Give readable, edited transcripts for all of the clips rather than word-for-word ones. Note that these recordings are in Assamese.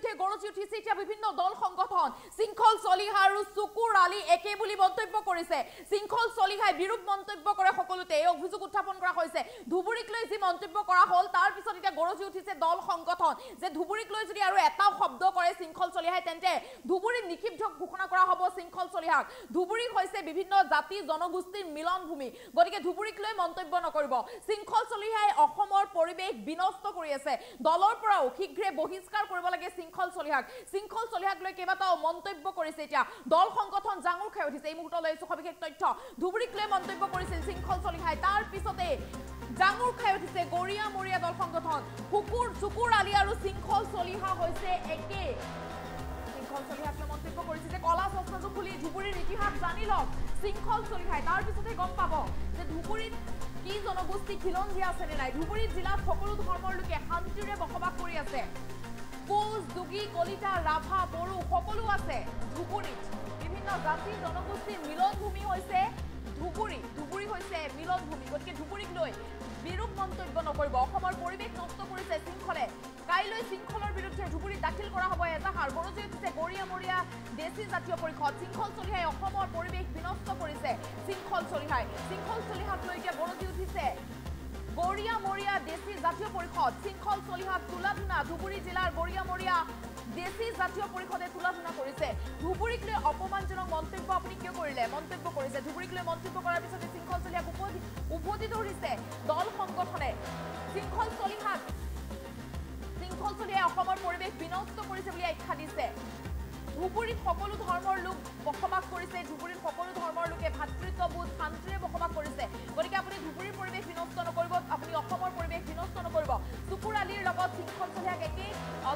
বিৰুদ্ধে গৰজি উঠিছে এতিয়া বিভিন্ন দল সংগঠন শৃংখল চলিহা আৰু চকুৰ আলী একে বুলি মন্তব্য কৰিছে শৃংখল চলিহাই বিৰূপ মন্তব্য কৰে সকলোতে এই অভিযোগ উত্থাপন কৰা হৈছে ধুবুৰীক লৈ যি মন্তব্য কৰা হ'ল তাৰ পিছত এতিয়া গৰজি উঠিছে দল সংগঠন যে ধুবুৰীক লৈ যদি আৰু এটা শব্দ কৰে শৃংখল চলিহাই তেন্তে ধুবুৰীত নিক্ষিপ্ত ঘোষণা কৰা হ'ব শৃংখল চলিহাক ধুবুৰী হৈছে বিভিন্ন জাতি জনগোষ্ঠীৰ মিলন ভূমি গতিকে ধুবুৰীক লৈ মন্তব্য নকৰিব শৃংখল চলিহাই অসমৰ পৰিৱেশ বিনষ্ট কৰি আছে দলৰ পৰাও শীঘ্ৰে বহিষ্কাৰ কৰিব লাগে শৃংখল চলিহাক লৈ কেইবাটাও মন্তব্য কৰিছে এতিয়া দল সংগঠন জাঙুৰ খাই উঠিছে এই মুহূৰ্তলৈ সবিশেষ তথ্য ধুবুৰীক লৈ মন্তব্য কৰিছিল শৃংখল চলিহাই তাৰ পিছতে জাঙুৰ খাই উঠিছে গৰিয়া মৰিয়া দল সংগঠন চকুৰ আলী আৰু শৃংখল চলিহা হৈছে একে শৃংখল চলিহাক লৈ মন্তব্য কৰিছে যে কলা চশমাযোৰ খুলি ধুবুৰীৰ ইতিহাস জানি লওক শৃংখল চলিহাই তাৰ পিছতে গম পাব যে ধুবুৰীত কি জনগোষ্ঠী খিলঞ্জীয়া আছে নে নাই ধুবুৰী জিলাত সকলো ধৰ্মৰ লোকে শান্তিৰে বসবাস কৰি আছে কোচ দুগী কলিতা ৰাভা বড়ো সকলো আছে ধুবুৰীত বিভিন্ন জাতি জনগোষ্ঠীৰ মিলন ভূমি হৈছে ধুবুৰী হৈছে মিলন ভূমি গতিকে ধুবুৰীক লৈ বিৰূপ মন্তব্য নকৰিব অসমৰ পৰিৱেশ নষ্ট কৰিছে শৃংখলে কাইলৈ শৃংখলৰ বিৰুদ্ধে ধুবুৰীত দাখিল কৰা হ'ব এজাহাৰ গৰজি উঠিছে গৰিয়া মৰিয়া দেশী জাতীয় পৰিষদ শৃংখল চলিহাই অসমৰ পৰিৱেশ বিনষ্ট কৰিছে শৃংখল চলিহাক লৈ এতিয়া গৰজি উঠিছে গৰিয়া মৰিয়া দেশী জাতীয় পৰিষদ শৃংখল চলিহাক তুলাধুনা ধুবুৰী জিলাৰ গৰিয়া মৰিয়া দেশী জাতীয় পৰিষদে তুলাধুনা কৰিছে ধুবুৰীক লৈ অপমানজনক মন্তব্য আপুনি কিয় কৰিলে মন্তব্য কৰিছে ধুবুৰীক লৈ মন্তব্য কৰাৰ পিছতে শৃংখল চলিহাক উভতি ধৰিছে দল সংগঠনে শৃংখল চলিহাই অসমৰ পৰিৱেশ বিনষ্ট কৰিছে বুলি আখ্যা দিছে ধুবুৰীত সকলো ধৰ্মৰ লোক বসবাস কৰিছে ধুবুৰীত সকলো ধৰ্মৰ লোকে ভাতৃত্ববোধ শান্তিৰে বসবাস কৰিছে গতিকে আপুনি ধুবুৰীৰ পৰিৱেশ বিনষ্ট নকৰিব আপুনি অসমৰ পৰিৱেশ বিনষ্ট নকৰিব চকুৰ আলীৰ লগত শৃংখল চলিহাক একেই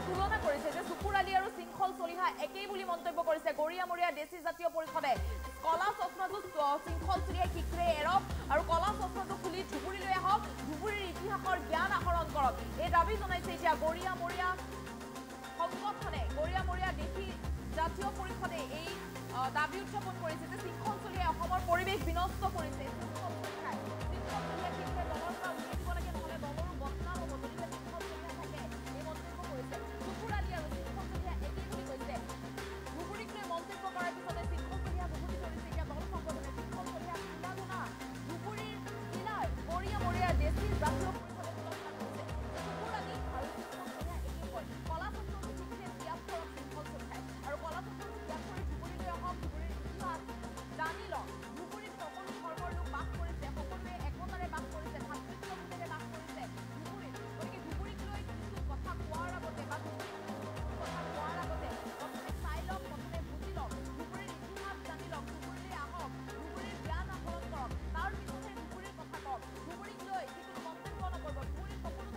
তুলনা কৰিছে যে চকুৰ আলী আৰু শৃংখল চলিহা একেই বুলি মন্তব্য কৰিছে গৰিয়া মৰিয়া দেশী জাতীয় পৰিষদে কলা চশমাযোৰ শৃংখল চলিহাই শীঘ্ৰে এৰক আৰু কলা চশমাযোৰ খুলি ধুবুৰীলৈ আহক ধুবুৰীৰ ইতিহাসৰ জ্ঞান আহৰণ কৰক এই দাবী জনাইছে এতিয়া গৰিয়া মৰিয়া সংগঠনে গৰিয়া মৰিয়া দেশী জাতীয় পৰিষদে এই দাবী উত্থাপন কৰিছে যে শৃংখল চলিহাই অসমৰ পৰিৱেশ বিনষ্ট কৰিছে শৃংখল চলিহাই শীঘ্ৰে দলৰ পৰা উলিয়াই দিব লাগে নহ'লে দলৰো বদনাম হ'ব যদিহে শৃংখল চলিহাই থাকে এই মন্তব্য কৰিছে চকুৰ আলী আৰু শৃংখল চলিহা একেই বুলি কৈছে ধুবুৰীক লৈ মন্তব্য কৰাৰ পিছতে শৃংখল চলিহাক উভতি ধৰিছে এতিয়া দল সংগঠনে শৃংখল চলিহাক তুলাধুনা ধুবুৰীৰ জিলাৰ গৰিয়া মৰিয়া দেশী জাতীয় পৰিষদে তুলনা কৰিছে চকুৰ আলী আৰু শৃংখল চলিহা একেই কয় কলা চক্ৰটো শীঘ্ৰে ত্যাগ কৰক শৃংখল চলিহাই আৰু কলা চক্ৰটো ত্যাগ কৰি ধুবুৰীলৈ আহক ধুবুৰীৰ ইতিহাস জানি লওক ধুবুৰীত সকলো ধৰ্মৰ লোক বাস কৰিছে সকলোৱে একতাৰে বাস কৰিছে ভাতৃত্ববোধেৰে বাস কৰিছে ধুবুৰীত গতিকে ধুবুৰীক লৈ কিছু কথা কোৱাৰ আগতে বা প্ৰথমে চাই লওক প্ৰথমে বুজি লওক ধুবুৰীৰ ইতিহাস জানি লওক ধুবুৰীলৈ আহক ধুবুৰীৰ জ্ঞান আহৰণ কৰক তাৰ পিছতহে ধুবুৰীৰ কথা কওক ধুবুৰীক লৈ যিকোনো মন্তব্য নকৰিব ধুবুৰীত সকলো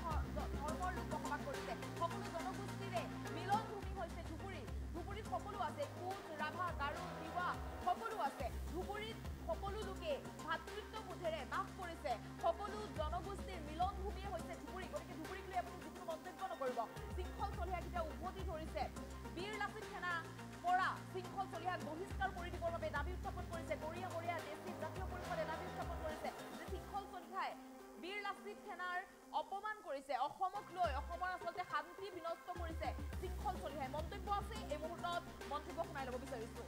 ধৰ্মৰ লোক বসবাস কৰিছে সকলো জনগোষ্ঠীৰে মিলন ভূমি হৈছে ধুবুৰীত সকলো আছে কোচ ৰাভা গাৰো তিৱা সকলো আছে ধুবুৰীত সকলো লোকে ভাতৃত্ববোধেৰে বাস কৰিছে সকলো জনগোষ্ঠীৰ মিলন ভূমিয়ে হৈছে ধুবুৰী গতিকে ধুবুৰীক লৈ আপুনি যিকোনো মন্তব্য নকৰিব শৃংখল চলিহাক এতিয়া উভতি ধৰিছে বীৰ লাচিত সেনা পৰা শৃংখল চলিহাক বহিষ্কাৰ কৰি দিবৰ বাবে দাবী উত্থাপন কৰিছে গৰিয়া মৰিয়া দেশী জাতীয় পৰিষদে দাবী উত্থাপন কৰিছে যে শৃংখল চলিহাই বীৰ লাচিত সেনাৰ অপমান কৰিছে অসমক লৈ অসমৰ আচলতে শান্তি বিনষ্ট কৰিছে শৃংখল চলিহাই মন্তব্য আছে এই মুহূৰ্তত মন্তব্য শুনাই ল'ব বিচাৰিছো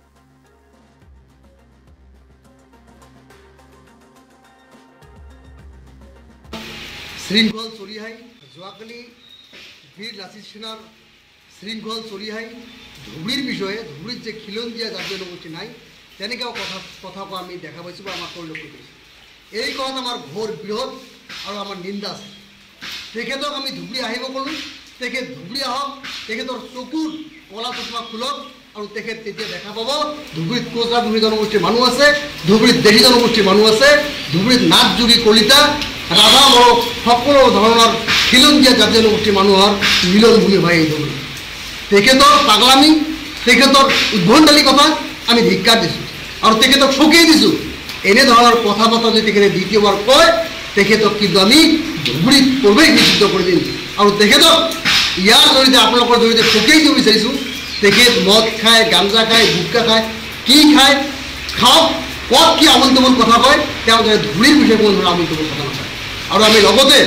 শৃংখল চলিহাই যোৱাকালি বীৰ লাচিত সেনাৰ শৃংখল চলিহাই ধুবুৰীৰ বিষয়ে ধুবুৰীত যে খিলঞ্জীয়া জাতীয় জনগোষ্ঠী নাই তেনেকৈ কথা কোৱা আমি দেখা পাইছোঁ বা আমাক পৰিলক্ষিত কৰিছোঁ এই কথাত আমাৰ ঘোৰ বিৰোধ আৰু আমাৰ নিন্দা আছে তেখেতক আমি ধুবুৰী আহিব ক'লোঁ তেখেত ধুবুৰী আহক তেখেতৰ চকুৰ কলা চশমা খোলক আৰু তেখেত তেতিয়া দেখা পাব ধুবুৰীত কোচ ধুবুৰী জনগোষ্ঠীৰ মানুহ আছে ধুবুৰীত দেশী জনগোষ্ঠীৰ মানুহ আছে ধুবুৰীত নাথ যোগী কলিতা ৰাভা বড়ো সকলো ধৰণৰ খিলঞ্জীয়া জাতীয় জনগোষ্ঠীৰ মানুহৰ মিলন ভূমি হয় এই ধুবুৰী তেখেতৰ পাগলামি তেখেতৰ উদ্ভণ্ডালী কথা আমি ধিক্কাৰ দিছোঁ আৰু তেখেতক চকিয়াই দিছোঁ এনেধৰণৰ কথা বতৰা যদি তেখেতে দ্বিতীয়বাৰ কয় তেখেতক কিন্তু আমি ধুবুৰীত প্ৰৱেশ নিষিদ্ধ কৰি দিম আৰু তেখেতক ইয়াৰ জৰিয়তে আপোনালোকৰ জৰিয়তে চকিয়াই দিব বিচাৰিছোঁ তেখেত মদ খায় গাঞ্জা খায় গুটখা খায় কি খায় খাওক ক'ত কি আমোল তামোল কথা কয় তেওঁ যে ধুবুৰীৰ বিষয়ে কোনো ধৰণৰ আমোল তামোল কথা নকয় আৰু আমি লগতে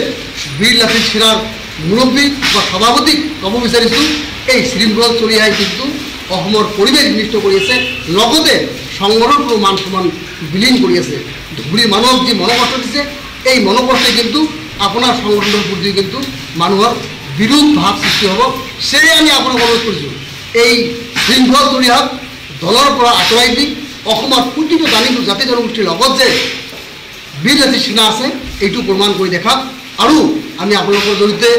বীৰ লাচিত সেনাৰ মুৰব্বী বা সভাপতিক ক'ব বিচাৰিছোঁ এই শৃংখল চলিহাই কিন্তু অসমৰ পৰিৱেশ বিনিষ্ট কৰি আছে, লগতে সংগঠনটোৰ মান সন্মান বিলীন কৰি আছে। ধুবুৰীৰ মানুহক যি মনোকষ্ট দিছে, এই মনোকষ্টে কিন্তু আপোনাৰ সংগঠনৰ প্ৰতি কিন্তু মানুহৰ বিৰোধ ভাৱ সৃষ্টি হ'ব। সেয়ে আমি আপোনাক অনুৰোধ কৰিছোঁ, এই শৃংখল চলিহাক দলৰ পৰা আঁতৰাই দি অসমৰ প্ৰতিটো জাতি জনগোষ্ঠীৰ লগত যে বীৰ জাতি সেনা আছে এইটো প্ৰমাণ কৰি দেখাওক। আৰু আমি আপোনালোকৰ জৰিয়তে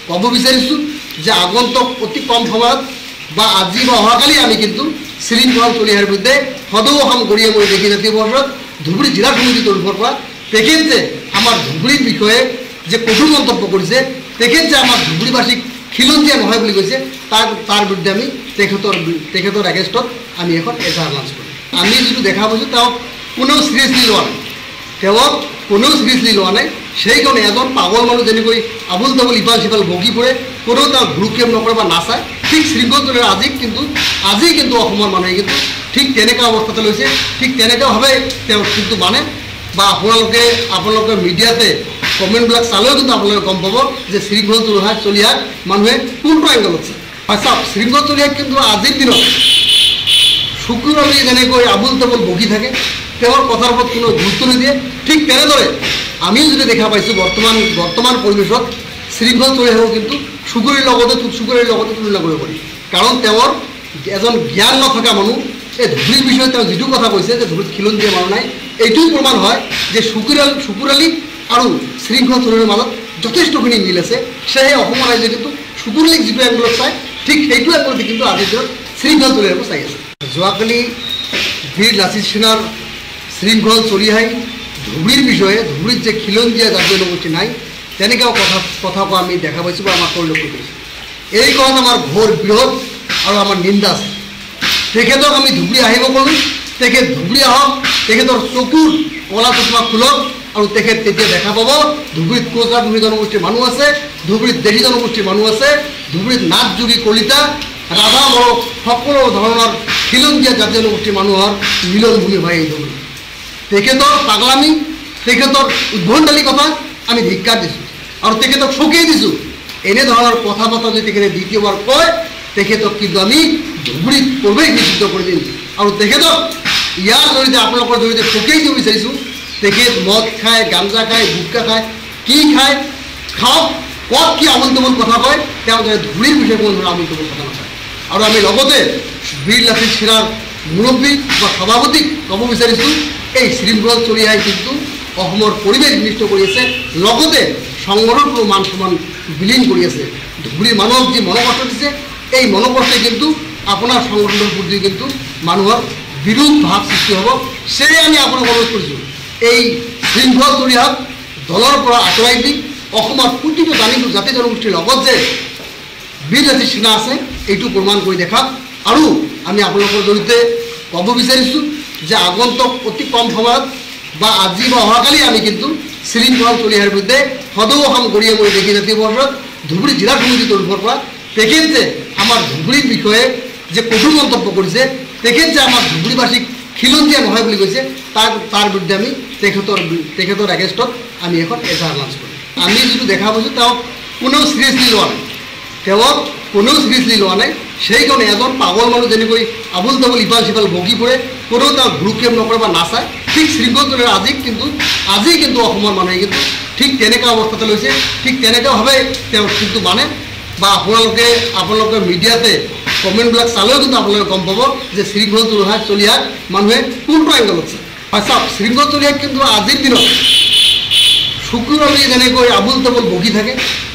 ক'ব বিচাৰিছোঁ যে আগন্তুক অতি কম সময়ত বা আজি বা অহাকালি আমি কিন্তু শৃংখল চলিহাৰ বিৰুদ্ধে সদৌ অসম গৰিয়া মৰি দেখি জাতীয় পৰিষদ ধুবুৰী জিলা সমিতিৰ তৰফৰ পৰা তেখেত যে আমাৰ ধুবুৰীৰ বিষয়ে যে কঠোৰ মন্তব্য কৰিছে, তেখেত যে আমাৰ ধুবুৰীবাসীক খিলঞ্জীয়া নহয় বুলি কৈছে, তাৰ বিৰুদ্ধে আমি তেখেতৰ এগেইনষ্টত আমি এখন এজাহাৰ লাঞ্চ কৰিম। আমি যিটো দেখা পাইছোঁ তেওঁক কোনেও চিৰিয়াছলি লোৱা নাই, সেইকাৰণে এজন পাগল মানুহ যেনেকৈ আবুল তাবুল ইফাল সিফাল বগি পৰে, কোনেও তেওঁক ভ্ৰুক্ষেপ নকৰে বা নাচায়, ঠিক শৃংখল চলিহাৰ আজি কিন্তু অসমৰ মানুহে কিন্তু ঠিক তেনেকুৱা অৱস্থাতে লৈছে, ঠিক তেনেকুৱাভাৱে তেওঁ কিন্তু মানে বা আপোনালোকে মিডিয়াতে কমেণ্টবিলাক চালেও কিন্তু আপোনালোকে গম পাব যে শৃংখল চলিহাক মানুহে কোনটো এংগলত চায়। চাওক, শৃংখল চলিহাক কিন্তু আজিৰ দিনত শুকুৰবাৰে যেনেকৈ আবুল তাবুল বগি থাকে, তেওঁৰ কথাৰ ওপৰত কোনো গুৰুত্ব নিদিয়ে, ঠিক তেনেদৰে আমিও যদি দেখা পাইছোঁ বৰ্তমান পৰিৱেশত শৃংখল চলিহাকো কিন্তু চুকুৰীৰ লগতে তুলনা কৰিব পাৰি। কাৰণ তেওঁৰ এজন জ্ঞান নথকা মানুহ, এই ধুবুৰীৰ বিষয়ে তেওঁ যিটো কথা কৈছে যে ধুবুৰীত খিলঞ্জীয়া মানুহ নাই, এইটোও প্ৰমাণ হয় যে চুকুৰালী আৰু শৃংখল চলিহাৰ মাজত যথেষ্টখিনি মিল আছে। সেয়েহে অসমৰ ৰাইজে কিন্তু চুকুৰালীক যিটো এংগলত চায়, ঠিক সেইটো এংগলতে কিন্তু আজিৰ দিনত শৃংখল চলিহাৰকো চাই আছে। যোৱাকালি বীৰ লাচিত সেনাৰ শৃংখল চলিহাই ধুবুৰীৰ বিষয়ে ধুবুৰীত যে খিলঞ্জীয়া জাতীয় জনগোষ্ঠী নাই তেনেকুৱা কথা কোৱা আমি দেখা পাইছোঁ বা আমাক পৰিলক্ষিত কৰিছোঁ। এই কথাত আমাৰ ঘোৰ বিৰোধ আৰু আমাৰ নিন্দা আছে। তেখেতক আমি ধুবুৰী আহিব ক'লোঁ, তেখেত ধুবুৰী আহক, তেখেতৰ চকুৰ কলা চশমা খোলক আৰু তেখেত তেতিয়া দেখা পাব ধুবুৰীত কোচা ধুবুৰী জনগোষ্ঠীৰ মানুহ আছে, ধুবুৰীত দেশী জনগোষ্ঠীৰ মানুহ আছে, ধুবুৰীত নাথ যোগী কলিতা ৰাধা বড়ো সকলো ধৰণৰ খিলঞ্জীয়া জাতীয় জনগোষ্ঠীৰ মানুহৰ মিলনভূমি হয় এই ধুবুৰী। তেখেতৰ পাগলামি, তেখেতৰ উদ্ভণ্ডালী কথা আমি ধিক্কাৰ দিছোঁ আৰু তেখেতক চকিয়াই দিছোঁ। এনেধৰণৰ কথা বতৰা যদি তেখেতে দ্বিতীয়বাৰ কয়, তেখেতক কিন্তু আমি ধুবুৰীত প্ৰৱেশ নিষিদ্ধ কৰি দিম। আৰু তেখেতক ইয়াৰ জৰিয়তে আপোনালোকৰ জৰিয়তে চকিয়াই দিব বিচাৰিছোঁ, তেখেত মদ খায়, গাঞ্জা খায়, গুটখা খায়, কি খায় খাওক, ক'ত কি আমোল তামোল কথা কয়, তেওঁ যে ধুবুৰীৰ বিষয়ে কোনো ধৰণৰ আমোল তামোল কথা নকয়। আৰু আমি লগতে বীৰ লাচিত সেনাৰ মুৰব্বী বা সভাপতিক ক'ব বিচাৰিছোঁ, এই শৃংখল চলিহাই কিন্তু অসমৰ পৰিৱেশ বিনিষ্ট কৰি আছে, লগতে সংগঠনটোৰ মান সন্মান বিলীন কৰি আছে। ধুবুৰীৰ মানুহক যি মনোকষ্ট দিছে, এই মনোকষ্টে কিন্তু আপোনাৰ সংগঠনৰ প্ৰতি কিন্তু মানুহৰ বিৰোধ ভাৱ সৃষ্টি হ'ব। সেয়ে আমি আপোনাক অনুৰোধ কৰিছোঁ, এই শৃংখল চলিহাক দলৰ পৰা আঁতৰাই দি অসমৰ প্ৰতিটো জাতি জনগোষ্ঠীৰ লগত যে বীৰ জাতি সেনা আছে এইটো প্ৰমাণ কৰি দেখাওক। আৰু আমি আপোনালোকৰ জৰিয়তে ক'ব বিচাৰিছোঁ যে আগন্তুক অতি কম সময়ত বা আজি বা অহাকালি আমি কিন্তু শৃংখল চলিহাৰ বিৰুদ্ধে সদৌ অসম গৰিয়া মৰি দেখি জাতীয় পৰিষদ ধুবুৰী জিলা সমিতিৰ তৰফৰ পৰা তেখেত যে আমাৰ ধুবুৰীৰ বিষয়ে যে কঠোৰ মন্তব্য কৰিছে, তেখেত যে আমাৰ ধুবুৰীবাসীক খিলঞ্জীয়া নহয় বুলি কৈছে, তাৰ বিৰুদ্ধে আমি তেখেতৰ এগেইনষ্টত আমি এখন এজাহাৰ লাঞ্চ কৰিম। আমি যিটো দেখা পাইছোঁ তেওঁক কোনেও চিৰিয়াছলি লোৱা নাই, সেইকাৰণে এজন পাগল মানুহ যেনেকৈ আবুল তাবুল ইফাল সিফাল বগি পৰে, কোনেও তেওঁক ভ্ৰুক্ষেপ নকৰে বা নাচায়, ঠিক শৃংখল চলিহাৰ আজি কিন্তু অসমৰ মানুহে কিন্তু ঠিক তেনেকুৱা অৱস্থাতে লৈছে, ঠিক তেনেকুৱাভাৱে তেওঁ কিন্তু মানে বা আপোনালোকে মিডিয়াতে কমেণ্টবিলাক চালেও কিন্তু আপোনালোকে গম পাব যে শৃংখল চলিহাক মানুহে কোনটো এংগলত চায়। চাওক, শৃংখল চলিহাক কিন্তু আজিৰ দিনত শুকুৰবাৰে যেনেকৈ আবুল তাবুল বগি থাকে,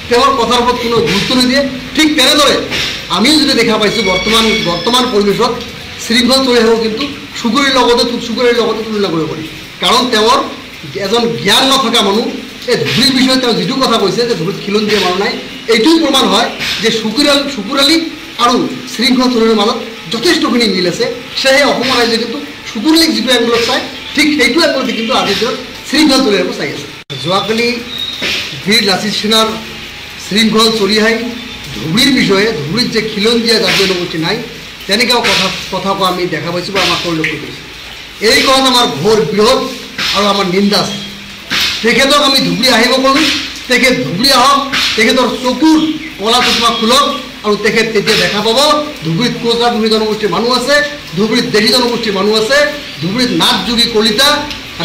তেওঁৰ কথাৰ ওপৰত কোনো গুৰুত্ব নিদিয়ে, ঠিক তেনেদৰে আমিও যদি দেখা পাইছোঁ বৰ্তমান পৰিৱেশত শৃংখল চলিহাকো কিন্তু চুকুৰীৰ লগতে তুলনা কৰিব পাৰি। কাৰণ তেওঁৰ এজন জ্ঞান নথকা মানুহ, এই ধুবুৰীৰ বিষয়ে তেওঁ যিটো কথা কৈছে যে ধুবুৰীত খিলঞ্জীয়া মানুহ নাই, এইটোও প্ৰমাণ হয় যে চুকুৰালী আৰু শৃংখল চলিহাৰ মাজত যথেষ্টখিনি মিল আছে। সেয়েহে অসমৰ ৰাইজে কিন্তু চুকুৰালীক যিটো এংগলত চায়, ঠিক সেইটো এংগলতে কিন্তু আজিৰ দিনত শৃংখল চলিহাৰকো চাই আছে। যোৱাকালি বীৰ লাচিত সেনাৰ শৃংখল চলিহাই ধুবুৰীৰ বিষয়ে ধুবুৰীত যে খিলঞ্জীয়া জাতীয় জনগোষ্ঠী নাই তেনেকুৱা কথা কোৱা আমি দেখা পাইছোঁ বা আমাক পৰিলক্ষিত কৰিছোঁ। এই কথাত আমাৰ ঘোৰ বিৰোধ আৰু আমাৰ নিন্দা আছে। তেখেতক আমি ধুবুৰী আহিব ক'লোঁ, তেখেত ধুবুৰী আহক, তেখেতৰ চকুৰ কলা চশমা খোলক আৰু তেখেত তেতিয়া দেখা পাব ধুবুৰীত কোচৰা ধুবুৰী জনগোষ্ঠীৰ মানুহ আছে, ধুবুৰীত দেশী জনগোষ্ঠীৰ মানুহ আছে, ধুবুৰীত নাথ যোগী কলিতা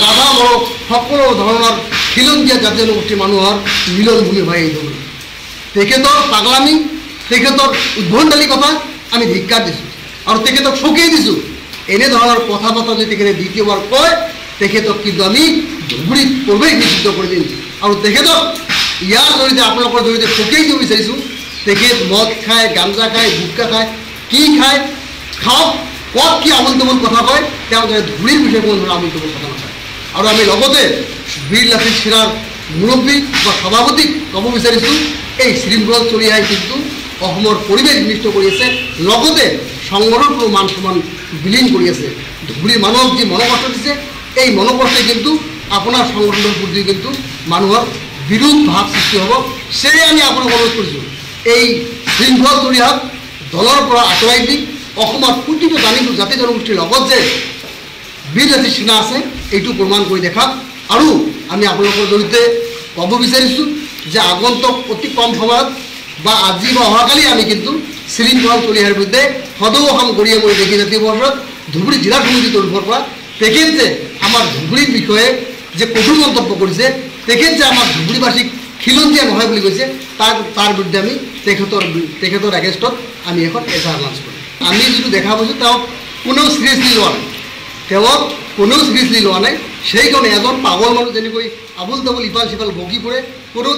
ৰাধা মৰক সকলো ধৰণৰ খিলঞ্জীয়া জাতি জনগোষ্ঠীৰ মানুহৰ মিলনভূমি হয় এই ধুবুৰী। তেখেতৰ পাগলামি, তেখেতৰ উদ্ভণ্ডালী কথা আমি ধিক্কাৰ দিছোঁ আৰু তেখেতক চকিয়াই দিছোঁ। এনেধৰণৰ কথা বতৰা যদি তেখেতে দ্বিতীয়বাৰ কয় তেখেতক কিন্তু আমি ধুবুৰীত প্ৰৱেশ নিষিদ্ধ কৰি দিম আৰু তেখেতক ইয়াৰ জৰিয়তে আপোনালোকৰ জৰিয়তে চকিয়াই দিব বিচাৰিছোঁ। তেখেত মদ খায়, গাঞ্জা খায়, গুটখা খায়, কি খায় খাওক, ক'ত কি আমোল তামোল কথা কয়, তেওঁ ধুবুৰীৰ বিষয়ে কোনো ধৰণৰ আমোল তামোল কথা নকয়। আৰু আমি লগতে বীৰ লাচিত সেনাৰ মুৰব্বী বা সভাপতিক ক'ব বিচাৰিছোঁ, এই শৃংখল চলিহাই কিন্তু অসমৰ পৰিৱেশ বিনিষ্ট কৰি আছে, লগতে সংগঠনৰ কোনো মান সন্মান বিলীন কৰি আছে। ধুবুৰীৰ মানুহক যি মনোকষ্ট দিছে, এই মনোকষ্টে কিন্তু আপোনাৰ সংগঠনৰ প্ৰতি কিন্তু মানুহৰ বিৰোধ ভাৱ সৃষ্টি হ'ব। সেয়ে আমি আপোনাক অনুৰোধ কৰিছোঁ, এই শৃংখল চলিহাক দলৰ পৰা আঁতৰাই দি অসমৰ প্ৰতিটো জাতি জনগোষ্ঠীৰ লগত যে বীৰ লাচিত সেনা আছে এইটো প্ৰমাণ কৰি দেখাওক। আৰু আমি আপোনালোকৰ জৰিয়তে ক'ব বিচাৰিছোঁ যে আগন্তুক অতি কম সময়ত বা আজি বা অহাকালি আমি কিন্তু শৃংখল চলিহাৰ বিৰুদ্ধে সদৌ অসম গৰিয়া কৰি দেখি জাতীয় পৰিষদ ধুবুৰী জিলা সমিতিৰ তৰফৰ পৰা তেখেত যে আমাৰ ধুবুৰীৰ বিষয়ে যে কঠোৰ মন্তব্য কৰিছে, তেখেত যে আমাৰ ধুবুৰীবাসীক খিলঞ্জীয়া নহয় বুলি কৈছে, তাৰ বিৰুদ্ধে আমি তেখেতৰ এগেইনষ্টত আমি এখন এজাহাৰ লাঞ্চ কৰিম। আমি যিটো দেখা পাইছোঁ তেওঁক কোনেও চিৰিয়াছলি লোৱা নাই, তেওঁক কোনেও চিৰিয়াছলি লোৱা নাই। সেইকাৰণে এজন পাগল মানুহ যেনেকৈ আবুল তাবুল ইফাল সিফাল বকি ফুৰে, কোনেও